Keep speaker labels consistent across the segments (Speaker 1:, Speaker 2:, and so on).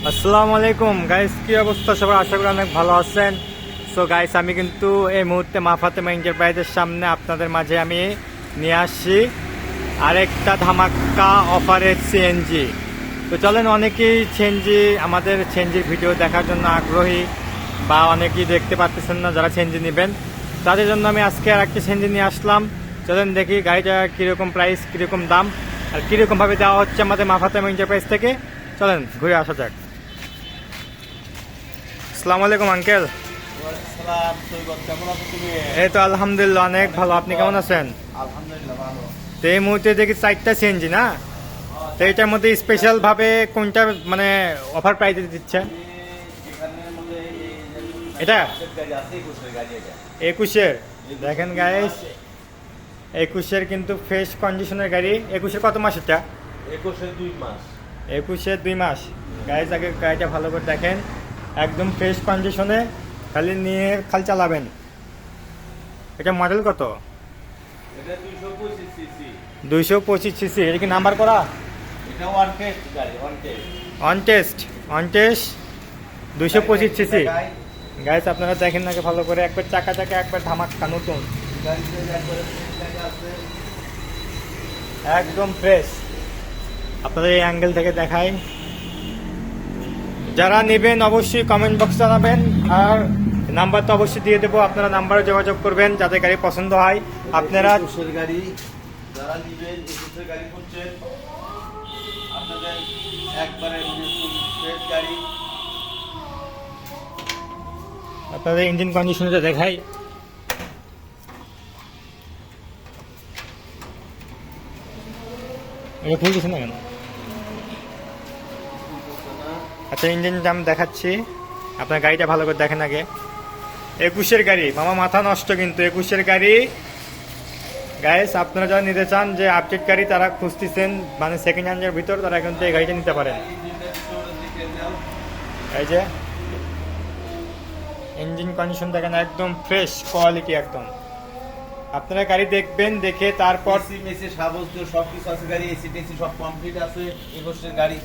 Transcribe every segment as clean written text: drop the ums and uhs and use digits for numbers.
Speaker 1: আসসালামু আলাইকুম গাইস, কি অবস্থা সবার? আশা করি অনেক ভালো আছেন। সো গাইস, আমি কিন্তু এই মুহূর্তে মা ফাতেমা এন্টারপ্রাইজের সামনে আপনাদের মাঝে আমি নিয়ে আসছি আরেকটা ধামাক্কা অফারের সিএনজি। তো চলেন, অনেকেই আমাদের সিএনজির ভিডিও দেখার জন্য আগ্রহী, বা অনেকেই দেখতে পাচ্ছেন না যারা সিএনজি নেবেন, তাদের জন্য আমি আজকে আর একটা সিএনজি নিয়ে আসলাম। চলেন দেখি গাড়িটা কীরকম প্রাইস, কীরকম দাম, আর কীরকমভাবে দেওয়া হচ্ছে আমাদের মা ফাতেমা এন্টারপ্রাইজ থেকে। চলেন ঘুরে আসা যাক। আসসালামু আলাইকুম আঙ্কেল। এই তো আলহামদুলিল্লাহ অনেক ভালো। আপনি কেমন আছেন? তো এই মুহূর্তে দেখি 4টা সিএনজি না, তো এটার মধ্যে স্পেশাল ভাবে কোনটা মানে অফার প্রাইসে দিচ্ছেন? এটা 21-এর দেখেন গাইস, 21-এর কিন্তু ফ্রেশ কন্ডিশনের গাড়ি। 21-এর কত মাস এটা? 21-এর 2 মাস। গাইস আগে গাড়িটা ভালো করে দেখেন, একদম ফ্রেশ কন্ডিশনে, খালি নিয়ে খালি চালাবেন। এটা মডেল কত? 225 সিসি। এটা কি নাম্বার করা? On test 225 CC. গাইস আপনারা দেখেন নাকি ভালো করে, একবার চাকা একবার ধামাক্কা নতুন, একদম ফ্রেশ। আপনাদের এই অ্যাঙ্গেল থেকে দেখাই। যারা নেবেন অবশ্যই কমেন্ট বক্স জানাবেন, আর নাম্বার তো অবশ্যই দিয়ে দেবো, আপনারা নাম্বারে যোগাযোগ করবেন যাদের গাড়ি পছন্দ হয়। আপনারা
Speaker 2: গাড়ি যারা নেবেন, গাড়ি করছেন আপনাদের একবারে গাড়ি।
Speaker 1: আপনাদের ইঞ্জিন কন্ডিশনটা দেখাই। এটা ভুল কিছু না কেন? আচ্ছা, ইঞ্জিনটা আমি দেখাচ্ছি, আপনার গাড়িটা ভালো করে দেখেন আগে। 21-এর গাড়ি মামা, মাথা নষ্ট কিন্তু 21-এর গাড়ি। গাইস আপনারা যারা নিতে চান যে আপডেট গাড়ি, তারা খুঁজতেছেন মানে সেকেন্ড হ্যান্ডের ভিতর, তারা কিন্তু এই গাড়িটা নিতে পারেন। এই যে ইঞ্জিন কন্ডিশন দেখেন, একদম ফ্রেশ কোয়ালিটি একদম। আপনারা গাড়ি দেখবেন, দেখে তারপর
Speaker 2: সবকিছু আছে গাড়ি, এসি টেসি সব কমপ্লিট আছে 21-এর গাড়ি,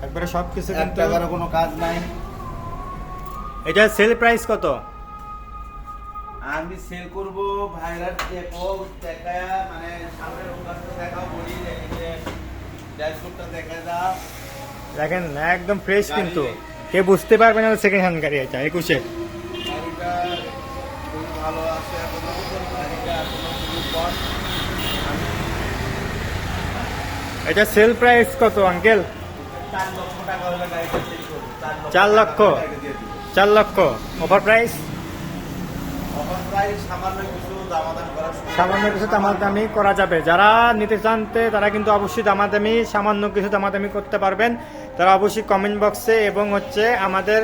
Speaker 1: একবারে সবকিছু কিন্তু।
Speaker 2: কোনো কাজ নাই।
Speaker 1: এটা সেল প্রাইস কত?
Speaker 2: আমি সেল করব ভাইরাল দেখায়া, মানে সামনের ওখানে দেখাও, বলি যে ড্যাশবোর্ডটা দেখা দাও।
Speaker 1: দেখেন একদম ফ্রেশ, কিন্তু কে বুঝতে পারবে না সেকেন্ড হ্যান্ড গাড়ি এটা 21-এর।
Speaker 2: গাড়িটা খুব ভালো আছে, গাড়িটা এখনো খুব কম।
Speaker 1: এটা সেল প্রাইস কত আঙ্কেল?
Speaker 2: 4 লক্ষ টাকা হলে গাড়িটা সেল করব।
Speaker 1: 4 লক্ষ। 4 লক্ষ অফার প্রাইস।
Speaker 2: অফার প্রাইস সামান্য কিছু
Speaker 1: দামাদামি করা যাবে। যারা নিতে চান তারা কিন্তু অবশ্যই সামান্য কিছু দামাদামি করতে পারবেন। তারা অবশ্যই কমেন্ট বক্সে এবং আমাদের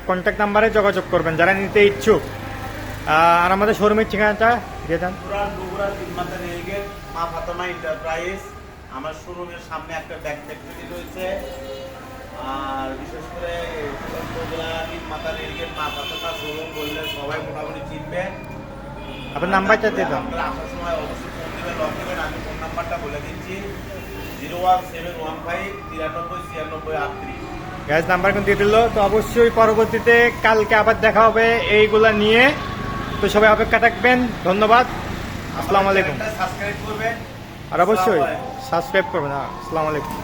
Speaker 1: কন্ট্যাক্ট নাম্বারে যোগাযোগ করবেন যারা নিতে ইচ্ছুক। আর আমাদের শোরুমের ঠিকানাটা দিয়ে দেন।
Speaker 2: বগুড়া 3 মাথা রেলগেট, মা ফাতেমা এন্টারপ্রাইজ। আমার শোরুমের সামনে একটা ব্যাগ ফ্যাক্টরি রয়েছে, আর বিশেষ করে বগুড়া 3 মাথা রেলগেট মা ফাতেমা শোরুম বললে সবাই মোটামুটি চিনবে।
Speaker 1: আপনার নাম্বারটা দিয়ে দেন।
Speaker 2: আসার সময় অবশ্যই ফোন দেবেন, লক দেবেন। আমি ফোন নাম্বারটা বলে দিচ্ছি, 01715 93 96 38।
Speaker 1: গ্যাস নাম্বার কিন্তু দিয়ে দিল। তো অবশ্যই পরবর্তীতে কালকে আবার দেখা হবে এইগুলা নিয়ে। তো সবাই অপেক্ষা থাকবেন। ধন্যবাদ। আসসালামু আলাইকুম।
Speaker 2: সাবস্ক্রাইব করবেন,
Speaker 1: আর অবশ্যই সাবস্ক্রাইব করবেন। আসসালামু আলাইকুম।